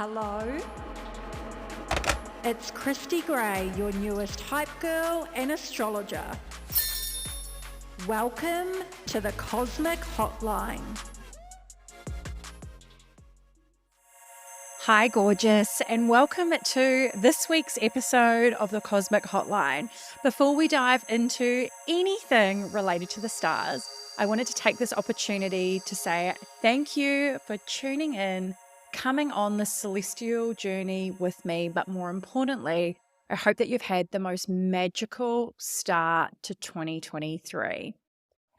Hello? It's Christy Gray, your newest hype girl and astrologer. Welcome to the Cosmic Hotline. Hi, gorgeous, and welcome to this week's episode of the Cosmic Hotline. Before we dive into anything related to the stars, I wanted to take this opportunity to say thank you for tuning in, coming on this celestial journey with me, but more importantly, I hope that you've had the most magical start to 2023.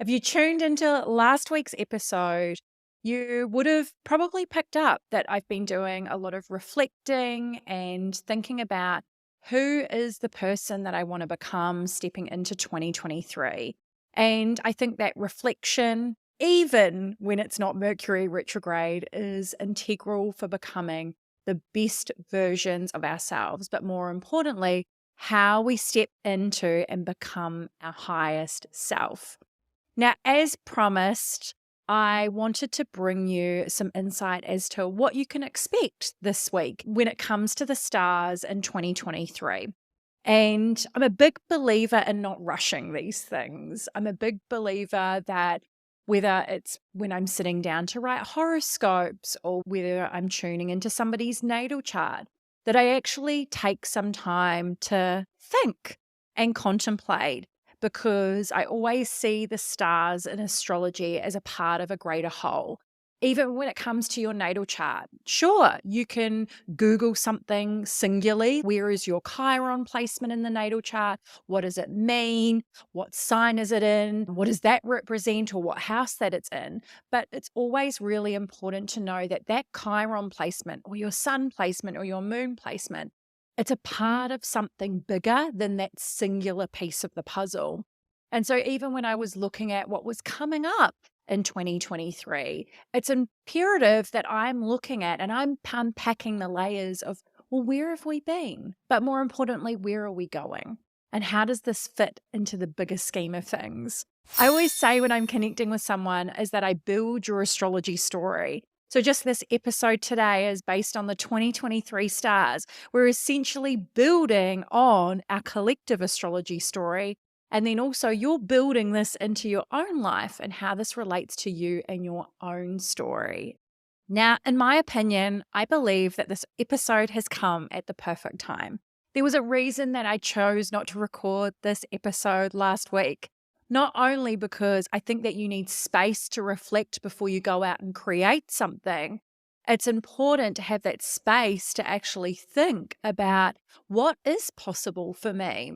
If you tuned into last week's episode, you would have probably picked up that I've been doing a lot of reflecting and thinking about who is the person that I want to become stepping into 2023. And I think that reflection, even when it's not Mercury retrograde, is integral for becoming the best versions of ourselves, but more importantly, how we step into and become our highest self. Now, as promised, I wanted to bring you some insight as to what you can expect this week when it comes to the stars in 2023. And I'm a big believer in not rushing these things. I'm a big believer that whether it's when I'm sitting down to write horoscopes or whether I'm tuning into somebody's natal chart, that I actually take some time to think and contemplate, because I always see the stars in astrology as a part of a greater whole. Even when it comes to your natal chart, sure, you can Google something singularly. Where is your Chiron placement in the natal chart? What does it mean? What sign is it in? What does that represent, or what house that it's in? But it's always really important to know that that Chiron placement or your sun placement or your moon placement, it's a part of something bigger than that singular piece of the puzzle. And so even when I was looking at what was coming up in 2023, it's imperative that I'm looking at and I'm unpacking the layers of, well, where have we been? But more importantly, where are we going? And how does this fit into the bigger scheme of things? I always say when I'm connecting with someone is that I build your astrology story. So just this episode today is based on the 2023 stars. We're essentially building on our collective astrology story. And then also you're building this into your own life and how this relates to you and your own story. Now, in my opinion, I believe that this episode has come at the perfect time. There was a reason that I chose not to record this episode last week. Not only because I think that you need space to reflect before you go out and create something, it's important to have that space to actually think about what is possible for me.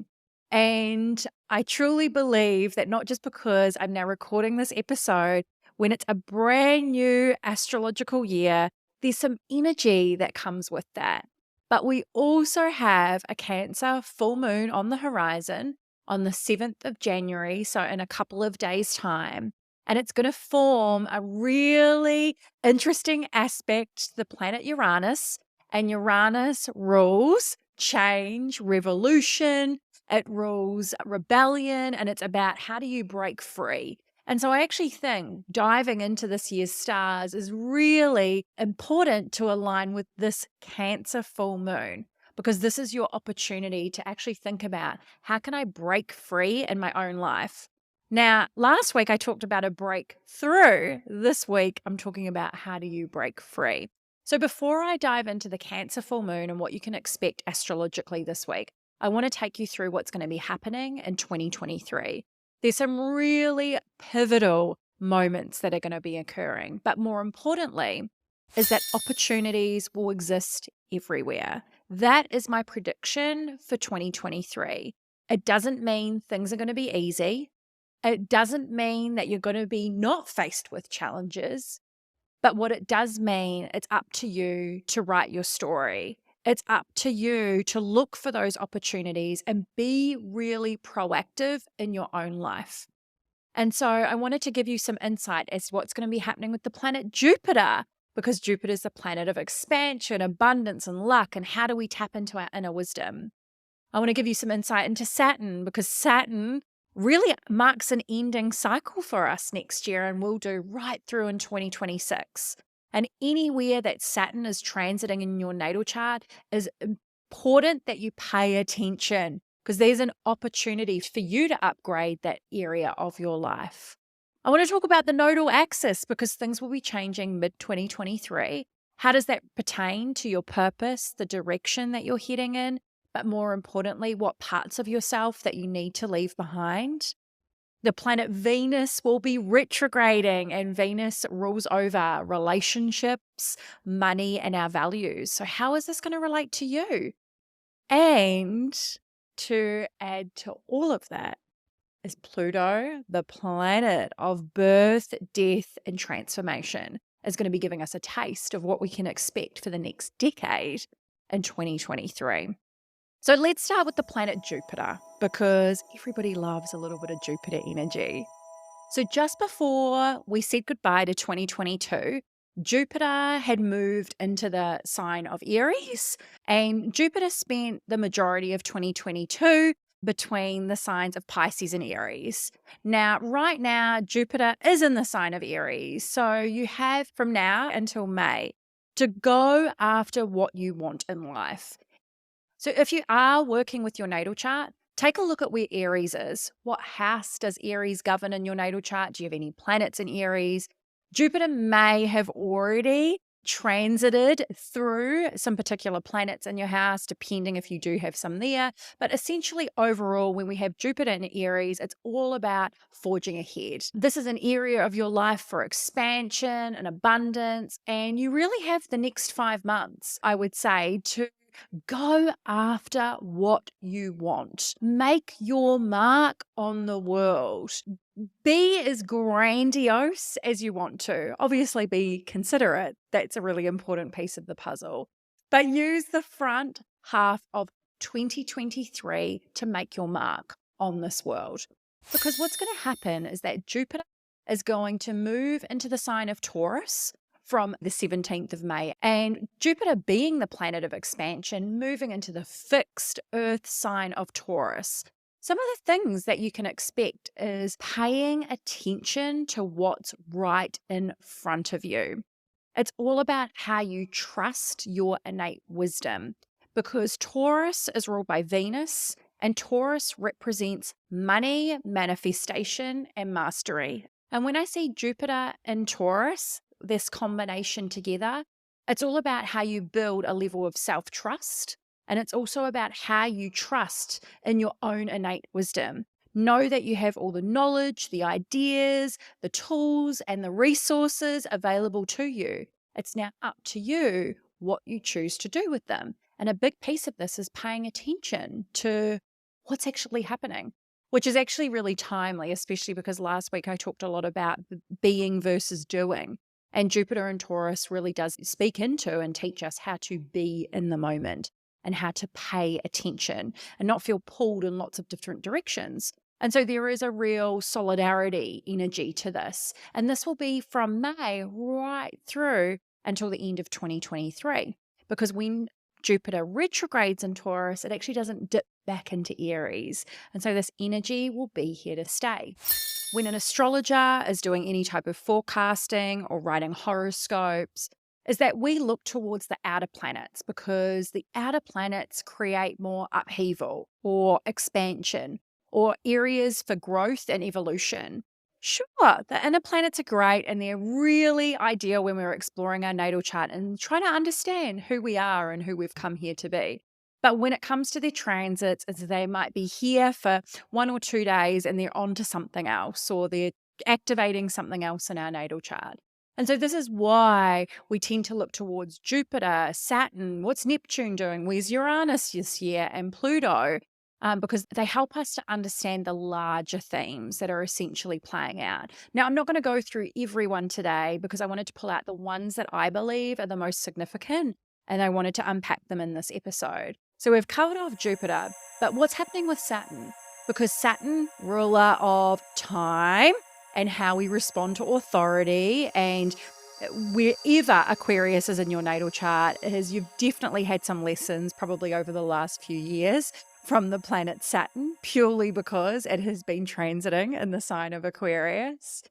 And I truly believe that not just because I'm now recording this episode, when it's a brand new astrological year, there's some energy that comes with that. But we also have a Cancer full moon on the horizon on the 7th of January, so in a couple of days' time. And it's going to form a really interesting aspect to the planet Uranus. And Uranus rules change, revolution, it rules rebellion, and it's about how do you break free. And so I actually think diving into this year's stars is really important to align with this Cancer full moon, because this is your opportunity to actually think about how can I break free in my own life. Now, last week I talked about a breakthrough. This week I'm talking about how do you break free. So before I dive into the Cancer full moon and what you can expect astrologically this week, I want to take you through what's going to be happening in 2023. There's some really pivotal moments that are going to be occurring, but more importantly is that opportunities will exist everywhere. That is my prediction for 2023. It doesn't mean things are going to be easy. It doesn't mean that you're going to be not faced with challenges. But what it does mean, it's up to you to write your story. It's up to you to look for those opportunities and be really proactive in your own life. And so I wanted to give you some insight as to what's going to be happening with the planet Jupiter, because Jupiter is the planet of expansion, abundance, and luck. And how do we tap into our inner wisdom? I want to give you some insight into Saturn, because Saturn really marks an ending cycle for us next year and will do right through in 2026. And anywhere that Saturn is transiting in your natal chart is important that you pay attention because there's an opportunity for you to upgrade that area of your life. I want to talk about the nodal axis because things will be changing mid-2023. How does that pertain to your purpose, the direction that you're heading in, but more importantly, what parts of yourself that you need to leave behind? The planet Venus will be retrograding, and Venus rules over relationships, money, and our values. So, how is this going to relate to you? And to add to all of that is Pluto, the planet of birth, death, and transformation, is going to be giving us a taste of what we can expect for the next decade in 2023. So let's start with the planet Jupiter because everybody loves a little bit of Jupiter energy. So just before we said goodbye to 2022, Jupiter had moved into the sign of Aries, and Jupiter spent the majority of 2022 between the signs of Pisces and Aries. Now, right now, Jupiter is in the sign of Aries. So you have from now until May to go after what you want in life. So if you are working with your natal chart, take a look at where Aries is. What house does Aries govern in your natal chart? Do you have any planets in Aries? Jupiter may have already transited through some particular planets in your house, depending if you do have some there. But essentially, overall, when we have Jupiter in Aries, it's all about forging ahead. This is an area of your life for expansion and abundance. And you really have the next 5 months, I would say, to go after what you want. Make your mark on the world. Be as grandiose as you want to. Obviously, be considerate. That's a really important piece of the puzzle. But use the front half of 2023 to make your mark on this world. Because what's going to happen is that Jupiter is going to move into the sign of Taurus from the 17th of May. And Jupiter being the planet of expansion, moving into the fixed earth sign of Taurus. Some of the things that you can expect is paying attention to what's right in front of you. It's all about how you trust your innate wisdom because Taurus is ruled by Venus and Taurus represents money, manifestation, and mastery. And when I see Jupiter in Taurus, this combination together, it's all about how you build a level of self-trust. And it's also about how you trust in your own innate wisdom. Know that you have all the knowledge, the ideas, the tools, and the resources available to you. It's now up to you what you choose to do with them. And a big piece of this is paying attention to what's actually happening, which is actually really timely, especially because last week I talked a lot about being versus doing. And Jupiter in Taurus really does speak into and teach us how to be in the moment and how to pay attention and not feel pulled in lots of different directions. And so there is a real solidarity energy to this. And this will be from May right through until the end of 2023. Because when Jupiter retrogrades in Taurus, it actually doesn't dip back into Aries. And so this energy will be here to stay. When an astrologer is doing any type of forecasting or writing horoscopes, is that we look towards the outer planets because the outer planets create more upheaval or expansion or areas for growth and evolution. Sure, the inner planets are great and they're really ideal when we're exploring our natal chart and trying to understand who we are and who we've come here to be. But when it comes to their transits, they might be here for 1 or 2 days and they're on to something else or they're activating something else in our natal chart. And so this is why we tend to look towards Jupiter, Saturn, what's Neptune doing, where's Uranus this year, and Pluto, because they help us to understand the larger themes that are essentially playing out. Now, I'm not going to go through every one today because I wanted to pull out the ones that I believe are the most significant, and I wanted to unpack them in this episode. So we've covered off Jupiter, but what's happening with Saturn? Because Saturn, ruler of time, and how we respond to authority, and wherever Aquarius is in your natal chart, you've definitely had some lessons probably over the last few years from the planet Saturn, purely because it has been transiting in the sign of Aquarius.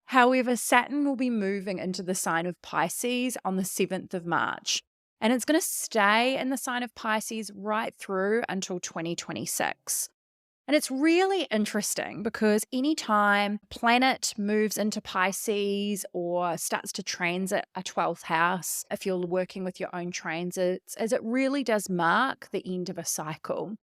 However, Saturn will be moving into the sign of Pisces on the 7th of March, and it's going to stay in the sign of Pisces right through until 2026. And it's really interesting because anytime planet moves into Pisces or starts to transit a 12th house, if you're working with your own transits, as it really does mark the end of a cycle.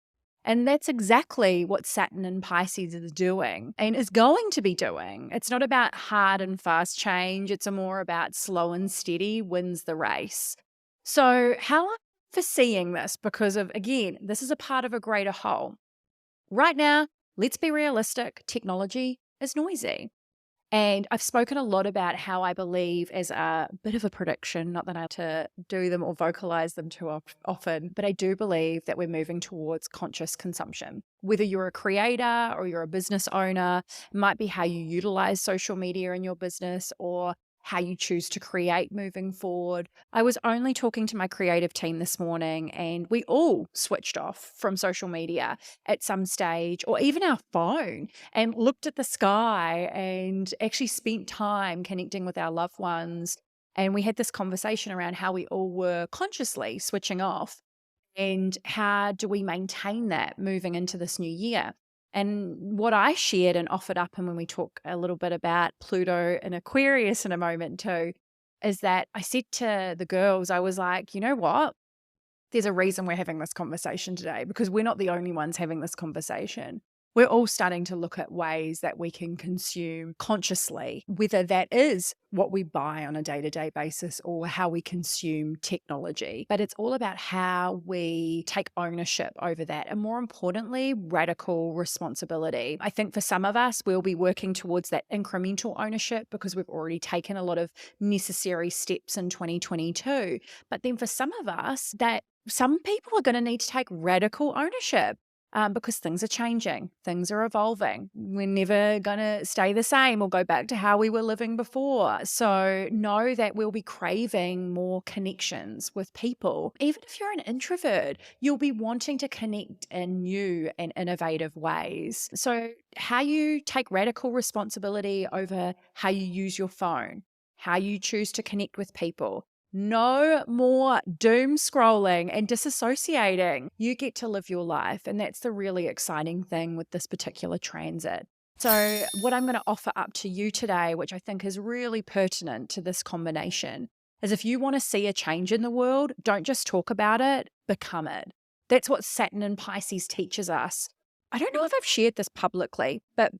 And that's exactly what Saturn in Pisces is doing and is going to be doing. It's not about hard and fast change. It's more about slow and steady wins the race. So how am I foreseeing this? Because of, again, this is a part of a greater whole. Right now, let's be realistic, technology is noisy. And I've spoken a lot about how I believe, as a bit of a prediction, not that I have to do them or vocalize them too often, but I do believe that we're moving towards conscious consumption. Whether you're a creator or you're a business owner, it might be how you utilize social media in your business or how you choose to create moving forward. I was only talking to my creative team this morning, and we all switched off from social media at some stage, or even our phone, and looked at the sky and actually spent time connecting with our loved ones. And we had this conversation around how we all were consciously switching off and how do we maintain that moving into this new year. And what I shared and offered up, and when we talk a little bit about Pluto and Aquarius in a moment too, is that I said to the girls, I was like, you know what? There's a reason we're having this conversation today, because we're not the only ones having this conversation. We're all starting to look at ways that we can consume consciously, whether that is what we buy on a day-to-day basis or how we consume technology. But it's all about how we take ownership over that, and more importantly, radical responsibility. I think for some of us, we'll be working towards that incremental ownership because we've already taken a lot of necessary steps in 2022. But then for some of us, that some people are going to need to take radical ownership. Because things are changing, things are evolving. We're never going to stay the same or go back to how we were living before. So know that we'll be craving more connections with people. Even if you're an introvert, you'll be wanting to connect in new and innovative ways. So how you take radical responsibility over how you use your phone, how you choose to connect with people. No more doom scrolling and disassociating. You get to live your life. And that's the really exciting thing with this particular transit. So what I'm going to offer up to you today, which I think is really pertinent to this combination, is if you want to see a change in the world, don't just talk about it, become it. That's what Saturn and Pisces teaches us. I don't know if I've shared this publicly, but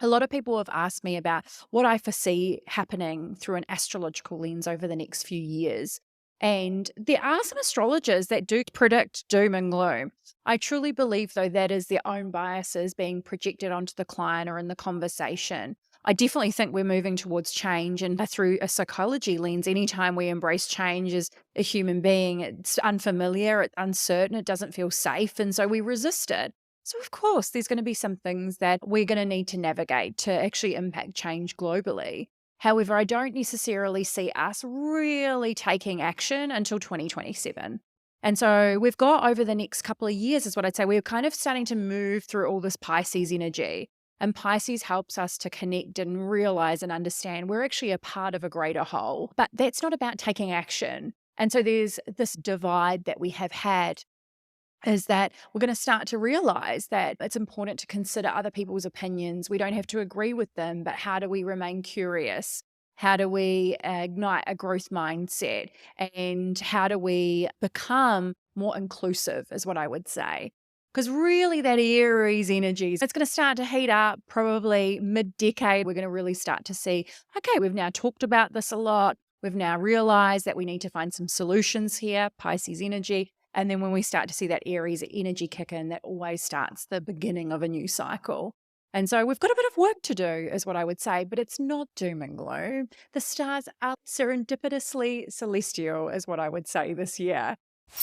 a lot of people have asked me about what I foresee happening through an astrological lens over the next few years. And there are some astrologers that do predict doom and gloom. I truly believe, though, that is their own biases being projected onto the client or in the conversation. I definitely think we're moving towards change, and through a psychology lens, anytime we embrace change as a human being, it's unfamiliar, it's uncertain, it doesn't feel safe, and so we resist it. So, of course, there's going to be some things that we're going to need to navigate to actually impact change globally. However, I don't necessarily see us really taking action until 2027. And so we've got over the next couple of years, is what I'd say, we're kind of starting to move through all this Pisces energy. And Pisces helps us to connect and realize and understand we're actually a part of a greater whole. But that's not about taking action. And so there's this divide that we have had, is that we're going to start to realize that it's important to consider other people's opinions. We don't have to agree with them, but how do we remain curious? How do we ignite a growth mindset? And how do we become more inclusive, is what I would say. Because really that Aries energy, it's going to start to heat up probably mid-decade. We're going to really start to see, okay, we've now talked about this a lot. We've now realized that we need to find some solutions here, Pisces energy. And then when we start to see that Aries energy kick in, that always starts the beginning of a new cycle. And so we've got a bit of work to do, is what I would say, but it's not doom and gloom. The stars are serendipitously celestial, is what I would say this year.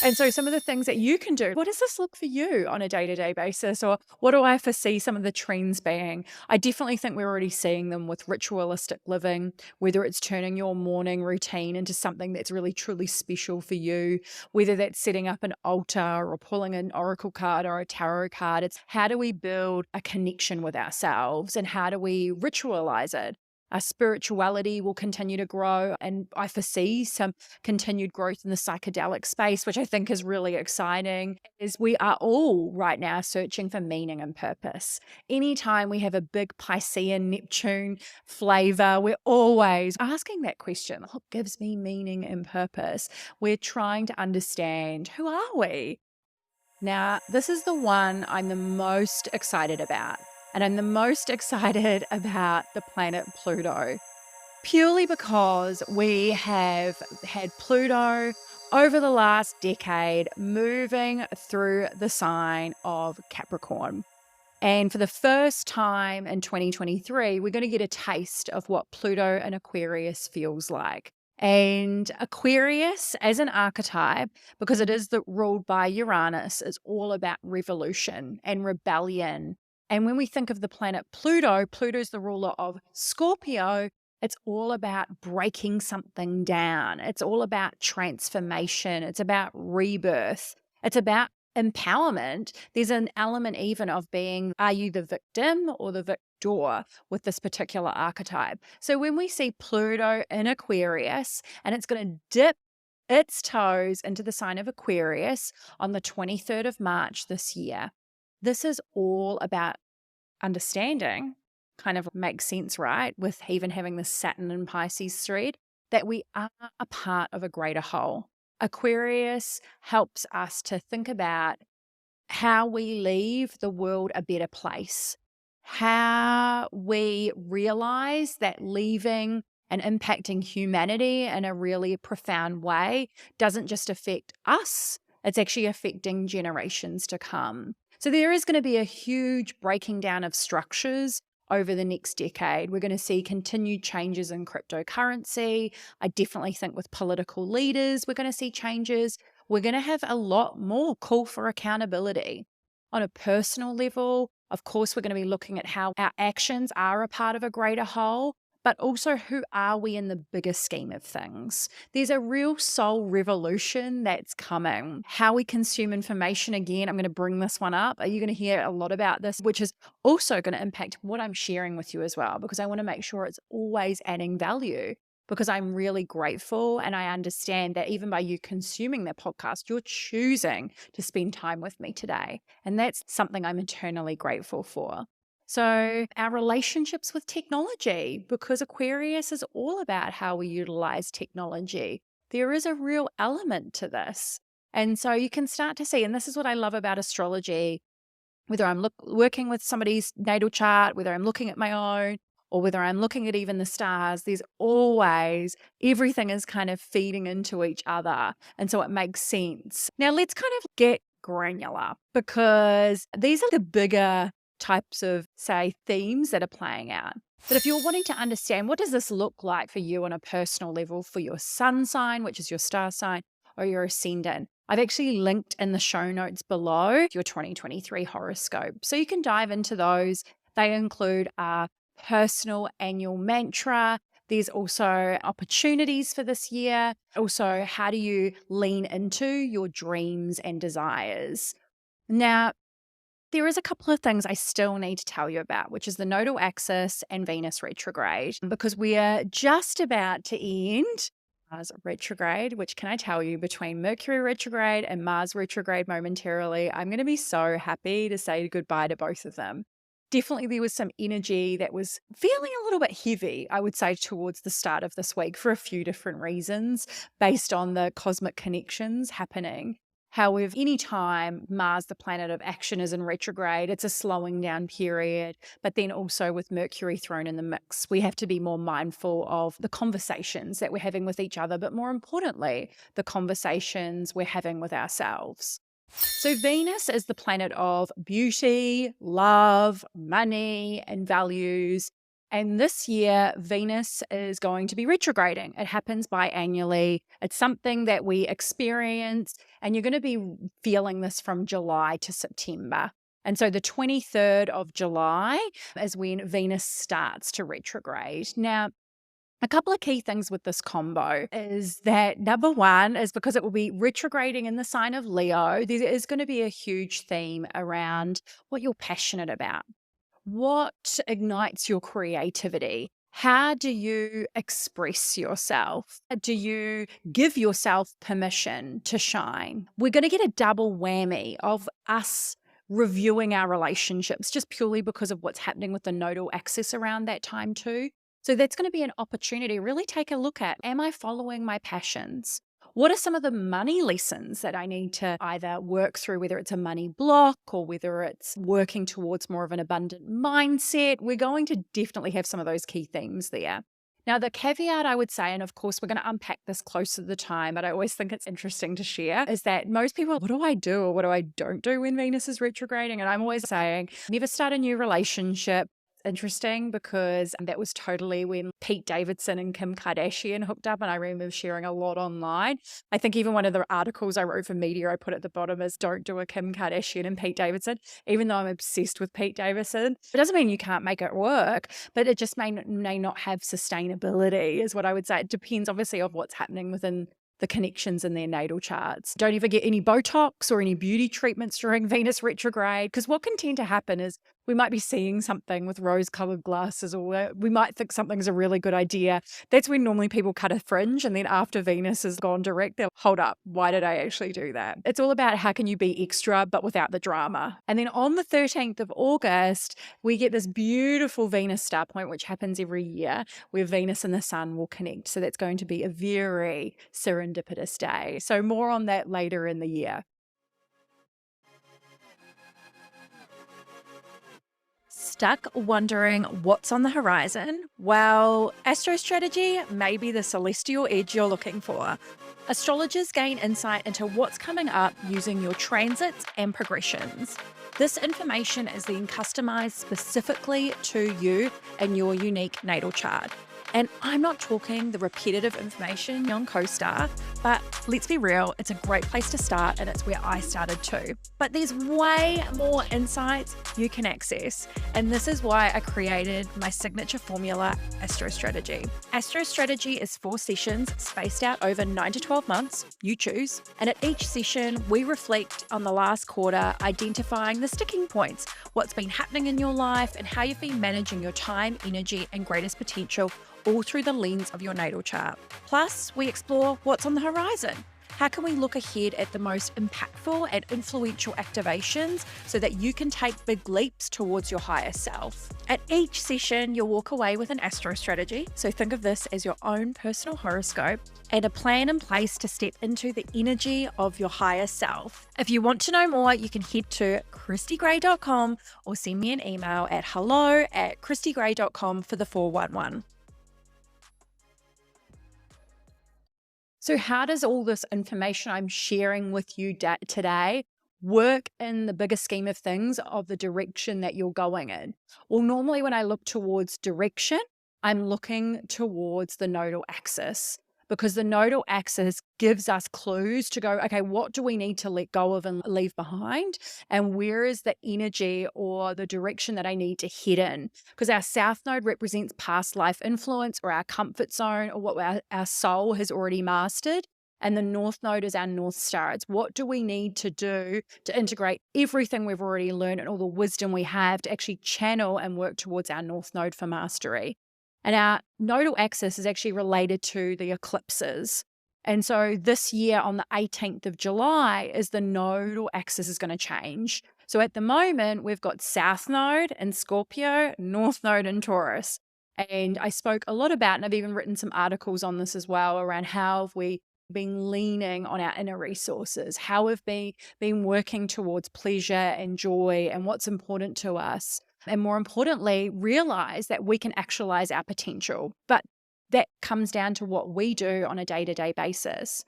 And so some of the things that you can do, what does this look for you on a day-to-day basis? Or what do I foresee some of the trends being? I definitely think we're already seeing them with ritualistic living, whether it's turning your morning routine into something that's really truly special for you, whether that's setting up an altar or pulling an oracle card or a tarot card. It's how do we build a connection with ourselves and how do we ritualize it? Our spirituality will continue to grow. And I foresee some continued growth in the psychedelic space, which I think is really exciting, is we are all right now searching for meaning and purpose. Anytime we have a big Piscean Neptune flavor, we're always asking that question, what gives me meaning and purpose? We're trying to understand, who are we? Now, this is the one I'm the most excited about. And I'm the most excited about the planet Pluto, purely because we have had Pluto over the last decade moving through the sign of Capricorn. And for the first time in 2023, we're going to get a taste of what Pluto in Aquarius feels like. And Aquarius as an archetype, because it is ruled by Uranus, is all about revolution and rebellion. And when we think of the planet Pluto, Pluto's the ruler of Scorpio. It's all about breaking something down. It's all about transformation. It's about rebirth. It's about empowerment. There's an element even of being, are you the victim or the victor with this particular archetype? So when we see Pluto in Aquarius, and it's going to dip its toes into the sign of Aquarius on the 23rd of March this year, this is all about understanding, kind of makes sense, right? With even having the Saturn and Pisces thread, that we are a part of a greater whole. Aquarius helps us to think about how we leave the world a better place, how we realize that leaving and impacting humanity in a really profound way doesn't just affect us, it's actually affecting generations to come. So there is going to be a huge breaking down of structures over the next decade. We're going to see continued changes in cryptocurrency. I definitely think with political leaders, we're going to see changes. We're going to have a lot more call for accountability. On a personal level, of course, we're going to be looking at how our actions are a part of a greater whole, but also who are we in the bigger scheme of things. There's a real soul revolution that's coming. How we consume information, again, I'm going to bring this one up. You're going to hear a lot about this, which is also going to impact what I'm sharing with you as well, because I want to make sure it's always adding value, because I'm really grateful and I understand that even by you consuming the podcast, you're choosing to spend time with me today. And that's something I'm eternally grateful for. So our relationships with technology, because Aquarius is all about how we utilize technology. There is a real element to this. And so you can start to see, and this is what I love about astrology, whether I'm working with somebody's natal chart, whether I'm looking at my own, or whether I'm looking at even the stars, there's always, everything is kind of feeding into each other. And so it makes sense. Now let's kind of get granular, because these are the bigger types of, say, themes that are playing out. But if you're wanting to understand, what does this look like for you on a personal level for your sun sign, which is your star sign, or your ascendant, I've actually linked in the show notes below your 2023 horoscope. So you can dive into those. They include our personal annual mantra. There's also opportunities for this year. Also, how do you lean into your dreams and desires? Now, there is a couple of things I still need to tell you about, which is the nodal axis and Venus retrograde, because we are just about to end Mars retrograde, which, can I tell you, between Mercury retrograde and Mars retrograde momentarily, I'm going to be so happy to say goodbye to both of them. Definitely there was some energy that was feeling a little bit heavy, I would say, towards the start of this week for a few different reasons based on the cosmic connections happening. However, anytime Mars, the planet of action, is in retrograde, it's a slowing down period. But then also with Mercury thrown in the mix, we have to be more mindful of the conversations that we're having with each other, but more importantly, the conversations we're having with ourselves. So Venus is the planet of beauty, love, money, and values. And this year, Venus is going to be retrograding. It happens biannually. It's something that we experience, and you're going to be feeling this from July to September. And so the 23rd of July is when Venus starts to retrograde. Now, a couple of key things with this combo is that number one is because it will be retrograding in the sign of Leo, there is going to be a huge theme around what you're passionate about. What ignites your creativity? How do you express yourself? Do you give yourself permission to shine? We're going to get a double whammy of us reviewing our relationships just purely because of what's happening with the nodal axis around that time too. So that's going to be an opportunity to really take a look at, am I following my passions? What are some of the money lessons that I need to either work through, whether it's a money block or whether it's working towards more of an abundant mindset? We're going to definitely have some of those key themes there. Now, the caveat I would say, and of course, we're going to unpack this closer to the time, but I always think it's interesting to share, is that most people, what do I do or what do I don't do when Venus is retrograding? And I'm always saying, never start a new relationship. Interesting because that was totally when Pete Davidson and Kim Kardashian hooked up, and I remember sharing a lot online. I think even one of the articles I wrote for Media, I put at the bottom is don't do a Kim Kardashian and Pete Davidson, even though I'm obsessed with Pete Davidson. It doesn't mean you can't make it work, but it just may not have sustainability is what I would say. It depends obviously of what's happening within the connections in their natal charts. Don't ever get any Botox or any beauty treatments during Venus retrograde, because what can tend to happen is we might be seeing something with rose-colored glasses, or we might think something's a really good idea. That's when normally people cut a fringe, and then after Venus has gone direct, they'll hold up. Why did I actually do that? It's all about how can you be extra, but without the drama. And then on the 13th of August, we get this beautiful Venus star point, which happens every year, where Venus and the Sun will connect. So that's going to be a very serendipitous day. So more on that later in the year. Stuck wondering what's on the horizon? Well, Astrostrategy may be the celestial edge you're looking for. Astrologers gain insight into what's coming up using your transits and progressions. This information is then customized specifically to you and your unique natal chart. And I'm not talking the repetitive information on CoStar, but let's be real, it's a great place to start, and it's where I started too. But there's way more insights you can access. And this is why I created my signature formula, Astrostrategy. Astrostrategy is 4 sessions spaced out over 9 to 12 months, you choose. And at each session, we reflect on the last quarter, identifying the sticking points, what's been happening in your life, and how you've been managing your time, energy, and greatest potential, all through the lens of your natal chart. Plus, we explore what's on the horizon. How can we look ahead at the most impactful and influential activations so that you can take big leaps towards your higher self? At each session, you'll walk away with an astro strategy. So think of this as your own personal horoscope and a plan in place to step into the energy of your higher self. If you want to know more, you can head to christygray.com or send me an email at hello@christygray.com for the 411. So how does all this information I'm sharing with you today work in the bigger scheme of things of the direction that you're going in? Well, normally when I look towards direction, I'm looking towards the nodal axis, because the nodal axis gives us clues to go, okay, what do we need to let go of and leave behind? And where is the energy or the direction that I need to head in? Because our south node represents past life influence or our comfort zone or what our soul has already mastered. And the north node is our north star. It's what do we need to do to integrate everything we've already learned and all the wisdom we have to actually channel and work towards our north node for mastery. And our nodal axis is actually related to the eclipses. And so this year on the 18th of July is the nodal axis is going to change. So at the moment, we've got South Node in Scorpio, North Node in Taurus. And I spoke a lot about, and I've even written some articles on this as well, around how have we been leaning on our inner resources, how we've been working towards pleasure and joy and what's important to us. And more importantly, realize that we can actualize our potential. But that comes down to what we do on a day-to-day basis.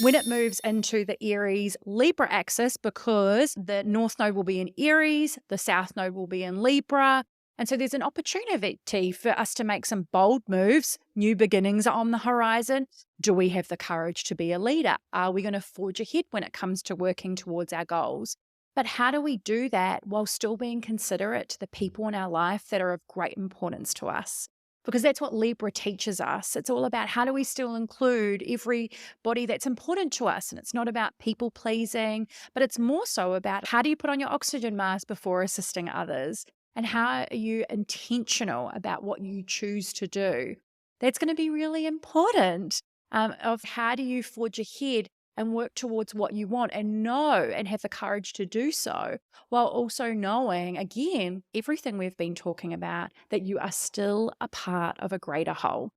When it moves into the Aries Libra axis, because the North Node will be in Aries, the South Node will be in Libra. And so there's an opportunity for us to make some bold moves. New beginnings are on the horizon. Do we have the courage to be a leader? Are we going to forge ahead when it comes to working towards our goals? But how do we do that while still being considerate to the people in our life that are of great importance to us? Because that's what Libra teaches us. It's all about how do we still include everybody that's important to us. And it's not about people pleasing, but it's more so about how do you put on your oxygen mask before assisting others? and how are you intentional about what you choose to do. That's going to be really important, of how do you forge ahead and work towards what you want and know and have the courage to do so, while also knowing, again, everything we've been talking about, that you are still a part of a greater whole.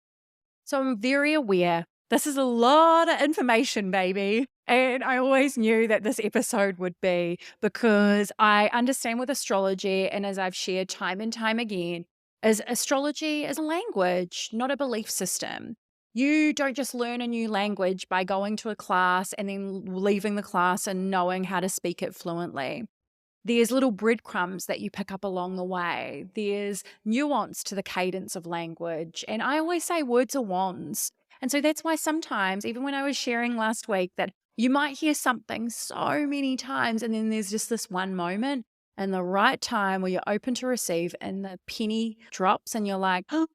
So I'm very aware this is a lot of information, baby. And I always knew that this episode would be, because I understand with astrology, and as I've shared time and time again, is astrology is a language, not a belief system. You don't just learn a new language by going to a class and then leaving the class and knowing how to speak it fluently. There's little breadcrumbs that you pick up along the way. There's nuance to the cadence of language. And I always say words are wands. And so that's why sometimes, even when I was sharing last week, that you might hear something so many times and then there's just this one moment and the right time where you're open to receive and the penny drops and you're like, oh,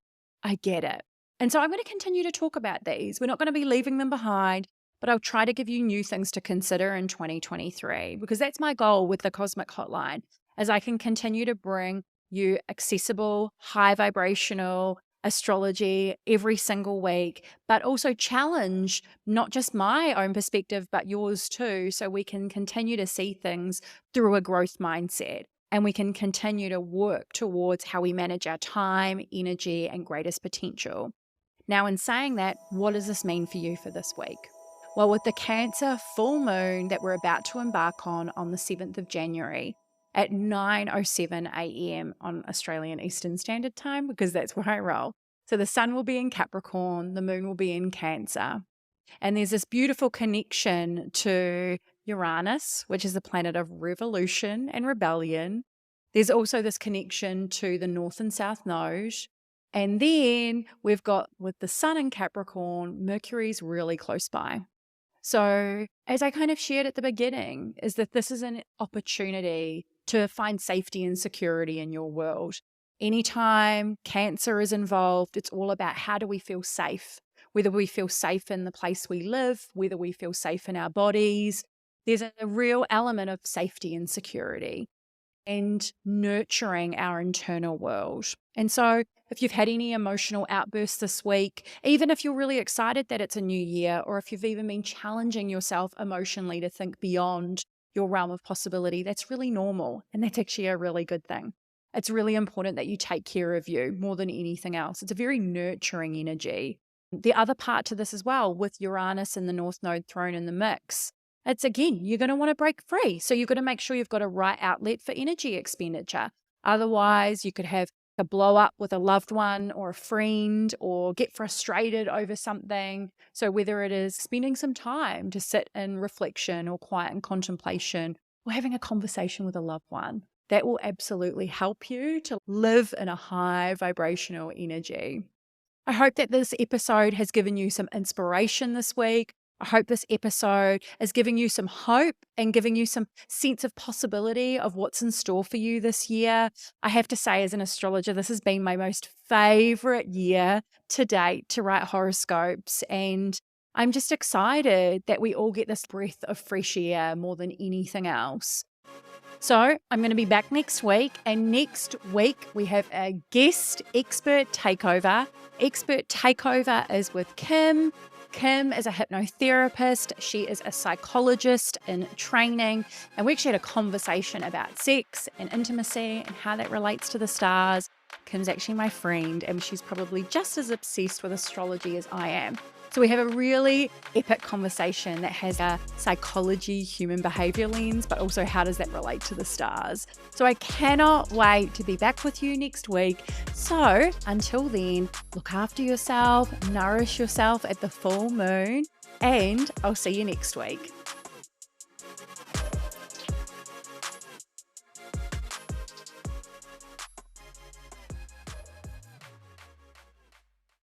I get it. And so I'm going to continue to talk about these. We're not going to be leaving them behind, but I'll try to give you new things to consider in 2023, because that's my goal with the Cosmic Hotline, as I can continue to bring you accessible, high vibrational astrology every single week, but also challenge not just my own perspective, but yours too, so we can continue to see things through a growth mindset. And we can continue to work towards how we manage our time, energy, and greatest potential. Now, in saying that, what does this mean for you for this week? Well, with the Cancer full moon that we're about to embark on the 7th of January at 9:07 a.m. on Australian Eastern Standard Time, because that's where I roll. So the sun will be in Capricorn, the moon will be in Cancer. And there's this beautiful connection to Uranus, which is the planet of revolution and rebellion. There's also this connection to the North and South Node. And then we've got, with the sun in Capricorn, Mercury's really close by. So as I kind of shared at the beginning, is that this is an opportunity to find safety and security in your world. Anytime Cancer is involved, it's all about how do we feel safe, whether we feel safe in the place we live, whether we feel safe in our bodies. There's a real element of safety and security and nurturing our internal world. And so if you've had any emotional outbursts this week, even if you're really excited that it's a new year, or if you've even been challenging yourself emotionally to think beyond your realm of possibility, that's really normal. And that's actually a really good thing. It's really important that you take care of you more than anything else. It's a very nurturing energy. The other part to this as well, with Uranus and the North Node thrown in the mix, it's again, you're going to want to break free. So you've got to make sure you've got a right outlet for energy expenditure. Otherwise, you could have a blow up with a loved one or a friend, or get frustrated over something. So whether it is spending some time to sit in reflection or quiet and contemplation, or having a conversation with a loved one, that will absolutely help you to live in a high vibrational energy. I hope that this episode has given you some inspiration this week. I hope this episode is giving you some hope and giving you some sense of possibility of what's in store for you this year. I have to say, as an astrologer, this has been my most favorite year to date to write horoscopes. And I'm just excited that we all get this breath of fresh air more than anything else. So I'm going to be back next week, and next week we have a guest expert takeover. Expert takeover is with Kim. Kim is a hypnotherapist. She is a psychologist in training, and we actually had a conversation about sex and intimacy and how that relates to the stars. Kim's actually my friend, and she's probably just as obsessed with astrology as I am. So we have a really epic conversation that has a psychology, human behavior lens, but also how does that relate to the stars? So I cannot wait to be back with you next week. So until then, look after yourself, nourish yourself at the full moon, and I'll see you next week.